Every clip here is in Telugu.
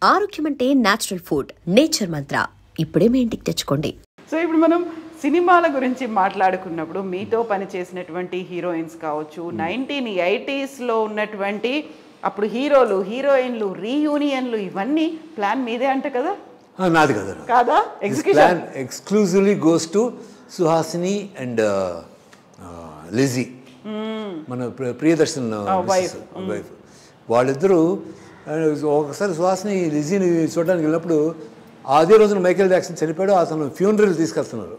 ఆరోగ్యం అంటే న్యాచురల్ ఫుడ్, నేచర్ మంత్ర. ఇప్పుడే మీ ఇంటికి తెచ్చుకోండి. సో ఇప్పుడు మనం సినిమాల గురించి మాట్లాడుకున్నప్పుడు మీతో పనిచేసినటువంటి హీరోయిన్స్ కావచ్చు, 1980s ఉన్నటువంటి అప్పుడు హీరోలు, హీరోయిన్లు, రీయూనియన్లు ఇవన్నీ ప్లాన్ మీదే అంట కదా? నాది కదా. కాదా? Execution exclusively goes to Suhasini and Lizzie, మన ప్రియదర్శన్ వైఫ్. వాళ్ళిద్దరూ ఒకసారి సుహాసిని లిజీని చూడడానికి వెళ్ళినప్పుడు అదే రోజున మైకేల్ జాక్సన్ చనిపోయాడు. అతను ఫ్యూనరల్ తీసుకెళ్తున్నారు,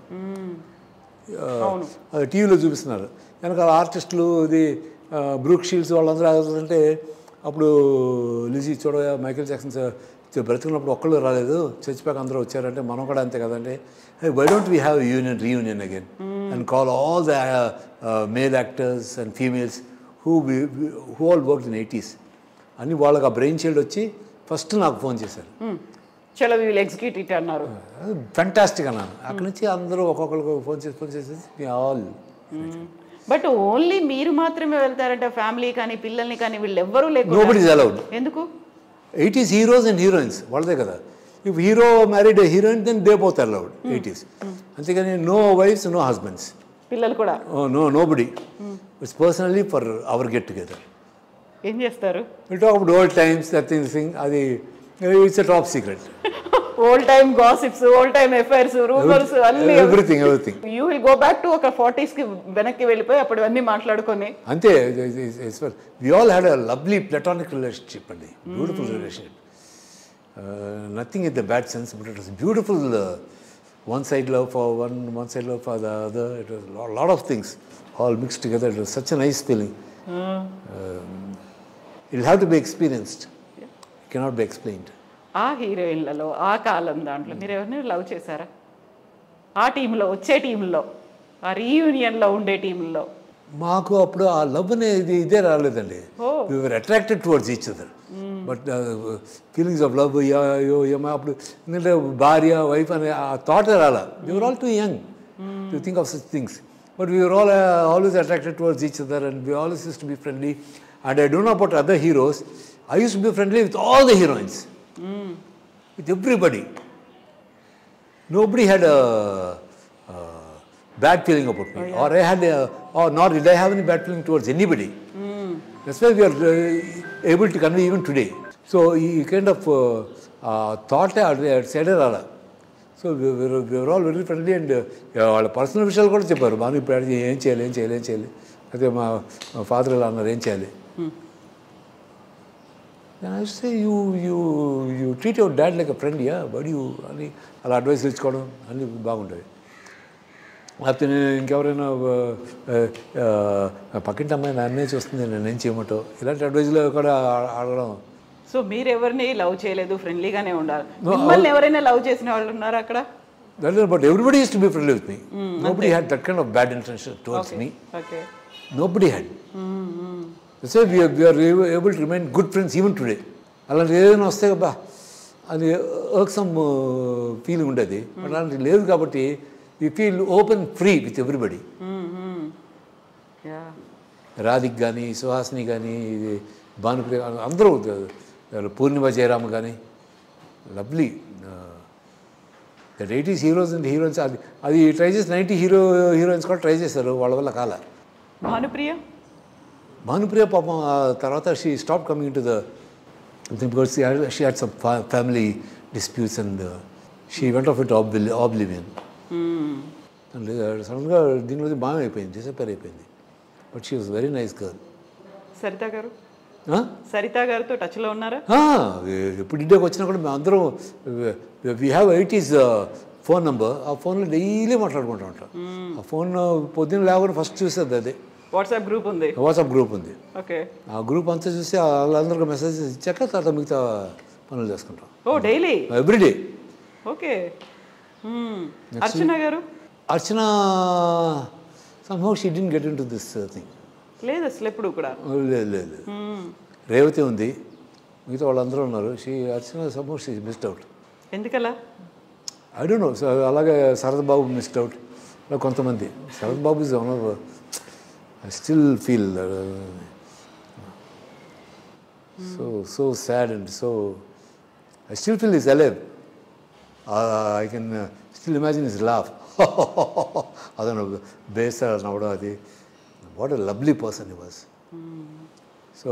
టీవీలో చూపిస్తున్నారు. వెనకాల ఆర్టిస్టులు, ఇది బ్రూక్ షీల్డ్స్ వాళ్ళందరూ అంటే అప్పుడు లిజీ చూడ మైకేల్ జాక్సన్ బ్రతుకున్నప్పుడు ఒక్కళ్ళు రాలేదు, చచ్చిపోయాక అందరూ వచ్చారంటే మనం కూడా అంతే కదండి. Why don't we have reunion again and call all the male actors and females who all work in 80s అని వాళ్ళకి ఆ బ్రెయిన్ చైల్డ్ వచ్చి ఫస్ట్ నాకు ఫోన్ చేశారు. చలో వి విల్ ఎగ్జిక్యూట్ ఇట్ అన్నారు. ఫెంటాస్టిక్ అన్నాను. అక్కడి నుంచి అందరూ ఒక్కొక్కరికి ఫోన్ చేసి ఆల్. బట్ ఓన్లీ మీరు మాత్రమే వెళ్తారంటే ఫ్యామిలీ కానీ పిల్లల్ని కానీ వీళ్ళు ఎవ్వరూ లేకుండా? Nobody is allowed. ఎందుకు? 80s హీరోస్ అండ్ హీరోయిన్స్ వాళ్ళదే కదా. If hero married heroine then they both allowed 80s. అంతేగాని నో వైఫ్స్, నో హస్బెండ్స్, పిల్లలు కూడా nobody. It's personally for our get together. ఏం చేస్తారు? We talk about old times, that thing. అది it's a top secret. Old time gossips, old time affairs, rumours అన్ని, everything. You will go back to ఒక 40s కి వెనక్కి వెళ్ళిపోయి అప్పుడు అన్నీ మాట్లాడుకొని అంతే. We all had a lovely platonic relationship అండి, beautiful relationship. Nothing in the bad sense, but it was beautiful. one side love for one side love for the other. It was a lot of things all mixed together. It was such a nice feeling. It will have to be experienced. It cannot be explained. ఆ హీరోయిన్లలో ఆ కాలం దాంట్లో మీరు ఎవరిని లవ్ చేశారా? ఆ టీంలో, వచ్చే టీంలో, ఆ రీయూనియన్లో ఉండే టీంలో? మాకు అప్పుడు ఆ లవ్ అనేది ఇదే రాలేదండి. We were attracted towards each other, but feelings of love అప్పుడు ఎందుకంటే భార్య వైఫ్ అనే ఆ థాట్ రాలా. We were all too young to think of such things, but we were all always attracted towards each other and we always used to be friendly. And I don't know about other heroes. I used to be friendly with all the heroines, with everybody. Nobody had a bad feeling about me, or I had or nor did I have any bad feeling towards anybody. That's why we are able to convey even today. So you kind of thought I said it all. So we were all very friendly, and వాళ్ళ పర్సనల్ విషయాలు కూడా చెప్పారు. మనం ఇప్పుడు ఏం చేయాలి అదే మా ఫాదర్ ఇలా అన్నారు, ఏం చేయాలి. And I say, you treat your dad like a friend, yeah, but you అని అలా అడ్వైస్ ఇచ్చుకోవడం అన్నీ బాగుంటుంది. లేకపోతే నేను ఇంకెవరైనా పక్కింటి అమ్మాయి నన్నే చూస్తుంది, నేనేం చేయమంటో, ఇలాంటి అడ్వైజ్లో కూడా అడగడం. సో మీరు ఎవరిని లవ్ చేయలేదు, ఫ్రెండ్లీగానే ఉండాలి. మిమ్మల్ని ఎవరైనా లవ్ చేసిన వాళ్ళు ఉన్నారా అక్కడ? But everybody used to be friendly with me. Nobody had that kind of bad intention towards me. Okay. Nobody had. That's why we are able to remain good friends even today. అలాంటి ఏదైనా వస్తే బా అది సమ్ ఫీలింగ్ ఉండేది, బట్ అలాంటి లేదు కాబట్టి we feel open free with everybody. Radhika కానీ, సుహాసిని కానీ, భానుప్రియ, అందరూ, పూర్ణిమ జయరామ్ కానీ, lovely. That 80s heroes and heroines అది ట్రై చేసి 90 హీరోయిన్స్ కూడా ట్రై చేశారు, వాళ్ళ వల్ల కాల. భానుప్రియ పాపం తర్వాత she stop coming to the because she had some family disputes and she went off it oblivion. సడన్గా దీనిలో బాగా అయిపోయింది, డిసప్పేర్ అయిపోయింది. But she was very nice girl. Saritha గారితో టచ్లో ఉన్నారా? ఎప్పుడు ఇండియాకి వచ్చినా కూడా మేము అందరం we have 80s phone number. ఆ ఫోన్లో డైలీ మాట్లాడుకుంటూ ఉంటాం. ఆ ఫోన్ పొద్దున్న లేకుండా ఫస్ట్ చూసేది అదే. వాట్సాప్ గ్రూప్ ఉంది. ఓకే. ఆ గ్రూప్ అంతా చూసి వాళ్ళందరికీ మెసేజెస్ ఇచ్చాక తర్వాత మిగతా పనులు చేసుకుంటాం. ఓ డైలీ, ఎవ్రీడే. ఓకే. అర్చన గారు? అర్చన somehow she didn't get into this thing. లేదు అసలు ఎప్పుడు కూడా? లేదు. రేవతి ఉంది, మిగతా వాళ్ళందరూ ఉన్నారు. అర్చన somehow she missed out. ఎందుకలా? I don't know. అలాగే శరత్ బాబు మిస్డ్ అవుట్, కొంతమంది. Sarath Babu is one of, I still feel so sad and so I still feel he's alive. I can still imagine his laugh. Adano besa navada adi. What a lovely person he was. So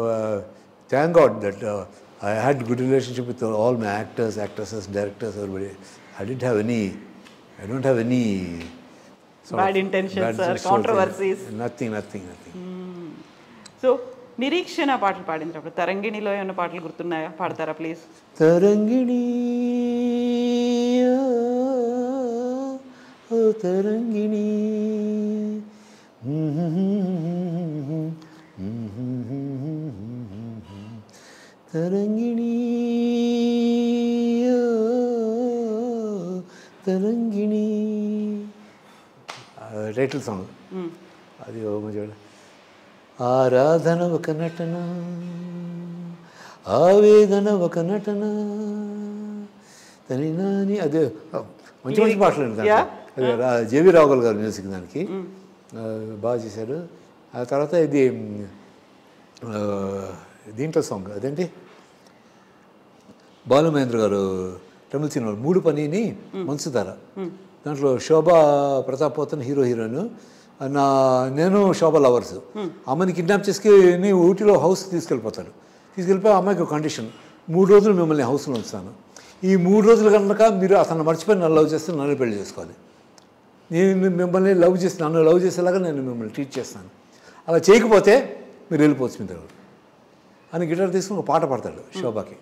thank God that I had good relationship with all my actors, actresses, directors, everybody. I don't have any bad intentions or controversies. Nothing. So Nireekshana పాటలు పాడినప్పుడు తరంగిణిలో ఏమైనా పాటలు గుర్తున్నాయా? పాడతారా ప్లీజ్? తరంగిణి ఓ తరంగిణి తరంగిణి తరంగిణి టైటిల్ సాంగ్ అది మంచిగా. ఆరాధన ఒక నటన, ఆవేదన ఒక నటన, తని నాని అదే మంచి మంచి పాటలు అండి. అదే జేవి రాఘుల్ గారు మ్యూజిక్ దానికి బాగా చేశారు. ఆ తర్వాత ఇది దీంట్లో సాంగ్ అదేంటి బాలు మహేంద్ర గారు తమిళ సినిమా మూడు పనిని మనసుధార, దాంట్లో శోభా ప్రతాప్ పోతన్ హీరోయిన్, నేను శోభా లవర్స్. అమ్మని కిడ్నాప్ చేసుకుని ఊటీలో హౌస్ తీసుకెళ్ళిపోతాడు. తీసుకెళ్ళిపోయి అమ్మాయికి ఒక కండిషన్, 3 రోజులు మిమ్మల్ని హౌస్లో ఉంచుతాను, ఈ 3 రోజులు కనుక మీరు అతను మర్చిపోయి నన్ను లవ్ చేస్తే నన్ను పెళ్లి చేసుకోవాలి, నేను మిమ్మల్ని లవ్ చేసి నన్ను లవ్ చేసేలాగా నేను మిమ్మల్ని ట్రీట్ చేస్తాను, అలా చేయకపోతే మీరు వెళ్ళిపోవచ్చు మీ దగ్గర అని గిటార్ తీసుకుని ఒక పాట పాడతాడు శోభాకి.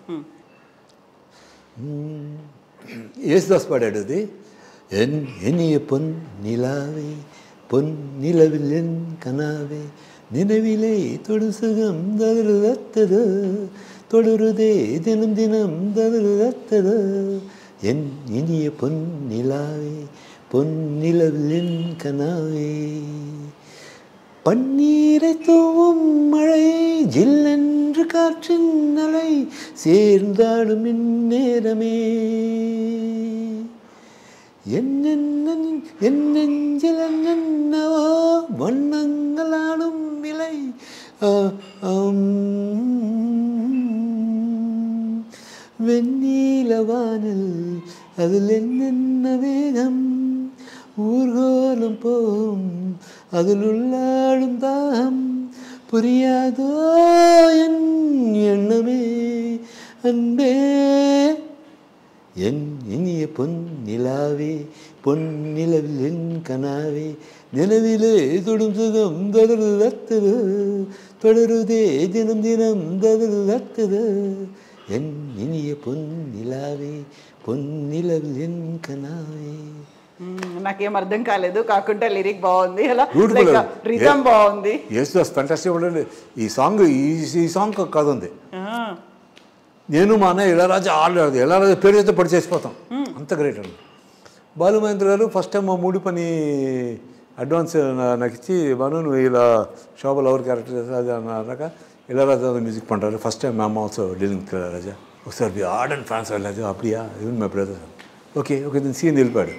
యేసుదాస్ పాడాడు అది. ఎనియ పొన్ నిలావే பொன் நிலவில் என் கனாவே நினைவிலே தொடு சுகம் தருதத்தது தொடருதே தினம் தினம் தருதத்தது என் இனிய பொன் நிலாவே பொன் நிலவில் என் கனாவே பன்னீரை தூவும் மழை ஜில்லென்று காற்றின் அலை சேர்ந்தாடும் இந்நேரமே என் நெஞ்சில் என்னவோ வண்ணங்களாடும் விலை வெண்ணீலவானில் அதில் என்னென்ன வேகம் ஊர்கோலம் போகும் அதில் உள்ளாடும் தாகம் புரியாதோ என் எண்ணமே அன்பே என் இனிய பொன் நிலாவே பொன் நிலவில் என் கனாவே நிலவிலே தொடும் சுகம் தருதத்தது தொடருதே தினம் தினம் தருதத்தது என் இனிய பொன் நிலாவே பொன் నిలவில் ఎన్ కనావే. నాకేం అర్థం కాలేదు, కాకుండా లిరిక్ బాగుంది, అలా రిథమ్ బాగుంది. ఎస్ ఫ్యాంటాస్టిక్ ఉండండి ఈ సాంగ్. ఈ సాంగ్ కాదు ఉంది. నేను మా అన్నయ్య ఇళయరాజా ఆడలేదు, ఇళయరాజా పేరు చేస్తే పడి చేసిపోతాం, అంత గ్రేట్ అండి. బాలు మహేంద్ర గారు ఫస్ట్ టైం మా మూడు పని అడ్వాన్స్ నాకు ఇచ్చి, బాను నువ్వు ఇలా శోభ లవర్ క్యారెక్టర్ అది అన్నాక ఇళయరాజా మ్యూజిక్ பண்ணுறாரு. First time ma'am also dealing with Ilaiyaraaja. ఒకసారి వి ఆర్డెంట్ ఫ్యాన్స్ ఇళయరాజా అప్పుడియా ఈవెన్ మై బ్రదర్. ఓకే దీన్ని సీన్ వెళ్ళిపోయాడు.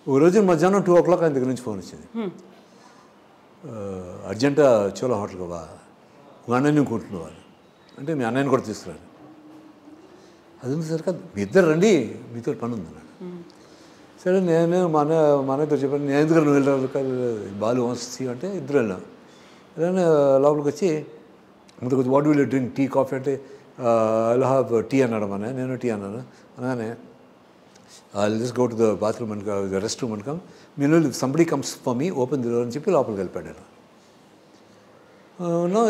ఒక రోజు మధ్యాహ్నం 2 o'clock ఆయన దగ్గర నుంచి ఫోన్ వచ్చింది, అర్జెంటా చోలా హోటల్కి వా, ఒక అన్నయ్యని కొంటున్నాను అంటే మీ అన్నయ్యని కూడా తీసుకురాడు. అది ఉంది సార్ కాదు, మీ ఇద్దరు రండి, మీతో పని ఉంది అన్నాడు. సరే నేను మా అన్నయ్యతో చెప్పాను, నేను ఎందుకు నువ్వు వెళ్ళాను బాలు వంశీ అంటే ఇద్దరు వెళ్ళాం. అలానే లోపలికి వచ్చి ముందు కొంచెం what will drink tea coffee అంటే ఐల్ హ్యావ్ టీ అన్నాడు మన, నేను టీ అన్నాను. అనగానే I'll just go to the bathroom and rest room and come, మీరు somebody comes for me open the door అని చెప్పి లోపలికి వెళ్ళిపోయాడు.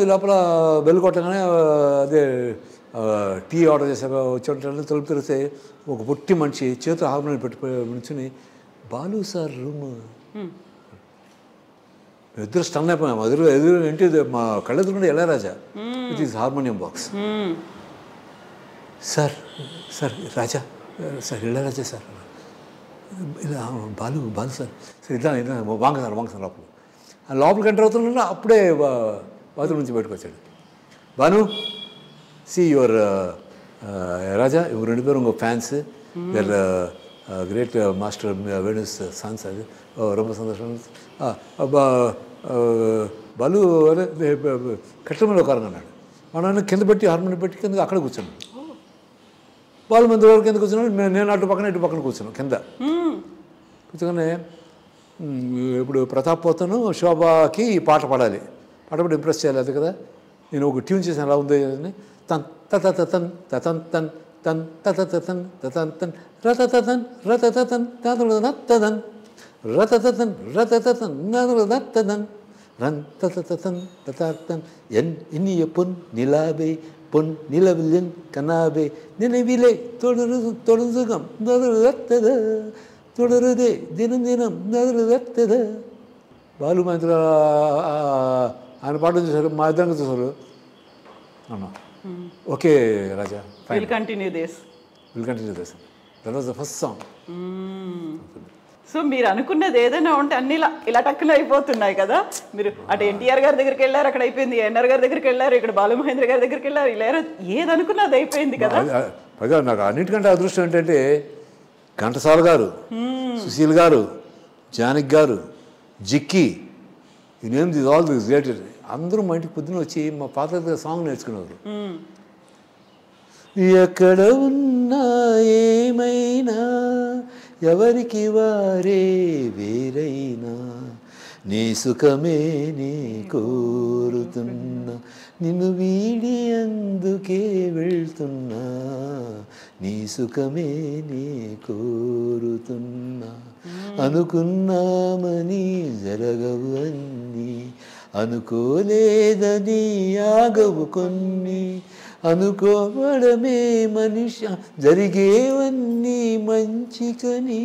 ఈ లోపల బెల్ కొట్టగానే అదే టీ ఆర్డర్ చేశాక వచ్చి తలుపు తెరిస్తే ఒక పొట్టి మనిషి చేతిలో హార్మోనియం పెట్టిపోయి నుంచుని, బాలు సార్ రూమ్. ఇద్దరు స్టన్ అయిపోయాం. ఎదురు ఏంటి మా కళ్ళెదురుకుంటే Ilaiyaraaja with is harmonium box. Sir Raja sir Ilaiyaraaja sir ఇలా బాలు సార్ ఇలా వాంగ సార్ లోపలికి ఎంటర్ అవుతున్నా అప్పుడే బాత్రూమ్ నుంచి బయటకు వచ్చాడు. బాను సి యువర్ రాజా ఇవరు 2 பேரும் உங்கள் ஃபேன்ஸு, வேற கிரேட் மாஸ்டர் வேணுஸ் சான்ஸ், அது ரொம்ப சந்தோஷம். బాలు కట్టెల మీద ఉకారంగా అన్నాడు. మా నాన్న కింద పెట్టి హార్మోనియం పెట్టి కింద అక్కడ కూర్చున్నాడు. బాలు మందిర్ వరకు కింద కూర్చున్నాను, నేను అటు పక్కన కూర్చున్నాను కింద. కూర్చోగానే ఇప్పుడు ప్రతాప్ పోతను శోభాకి ఈ పాట పాడాలి, పాటపడి ఇంప్రెస్ చేయాలి అది కదా. నేను ఒక ట్యూన్ చేసాను ఎలా ఉంది అని, తన్ తతన్ తతన్ తన్ తన్ తతన్ తతన్ తన్ రతతన్ రతతన్ తతన్ రతతన్ రతతన్ రతతన్ ரன் தத்தன் தத்தாத்தன் என் இனிய பொன் நிலாவே பொன் நிலவிலின் கனாவே நினைவிலே தொடர்ந்துகம் நதுரத்தத தொடருதே தினம் தினம் నదురుదత్తద. బాలు మంత్ర ఆయన పాట చూసారు, మా ఇద్దరు చూసారు అన్నా. Okay Raja, will continue this that was the first song. So మీరు అనుకున్నది ఏదైనా ఉంటే అన్ని ఇలా టక్కున అయిపోతున్నాయి కదా. మీరు అటు ఎన్టీఆర్ గారి దగ్గరికి వెళ్ళారు, అక్కడ అయిపోయింది. ఎన్ఆర్ గారి దగ్గరికి వెళ్ళారు, ఇక్కడ బాలు మహేంద్ర గారి దగ్గరికి వెళ్ళారు. ఇలా ఏది అనుకున్నది అయిపోయింది కదా. పైగా నాకు అన్నిటికంటే అదృష్టం ఏంటంటే ఘంటసాల గారు, సుశీల్ గారు, జానకి గారు, జిక్కి, ఈ name this all this grated అందరూ మా ఇంటికి పొద్దున వచ్చి మా పాత సాంగ్ నేర్చుకున్నారు. ఎక్కడ ఉన్నా ఏమైనా ఎవరికి వారే వేరైనా నీ సుఖమే నీ కోరుతున్నా, నిన్ను వీడి అందుకే వెళ్తున్నా, నీ సుఖమే నీ కోరుతున్నా. అనుకున్నామని జరగవు అన్నీ, అనుకోలేదని ఆగవు కొన్ని, అనుకోవడమే మనిషి జరిగేవన్నీ మంచికని,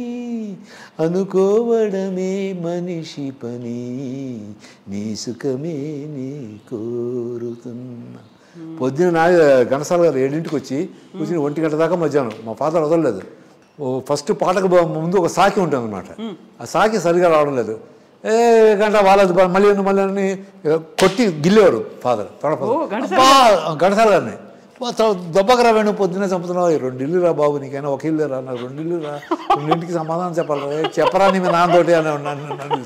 అనుకోవడమే మనిషి పని, నీ సుఖమే నీ కోరుతున్నా. పొద్దున్న ఘనసాల గారు 7ంటికి వచ్చి కూర్చుని 1 గంట దాకా మధ్యాహ్నం మా ఫాదర్ వదలలేదు. ఫస్ట్ పాటకు ముందు ఒక సాకి ఉంటుంది అనమాట, ఆ సాకి సరిగా రావడం లేదు, గంట వాళ్ళది మళ్ళీ అని కొట్టి గిల్లేవారు ఫాదర్. ఘనసాల గారిని దెబ్బకరా వేణు పొద్దున్నే చంపుతున్నావు, 2 ఇల్లు రా బాబు, నీకైనా ఒక ఇల్లు రా, నాకు 2 ఇల్లు రా, 2ఇంటికి సమాధానం చెప్పాలి, చెప్పరా నీ నాన్నతోటి అని నన్ను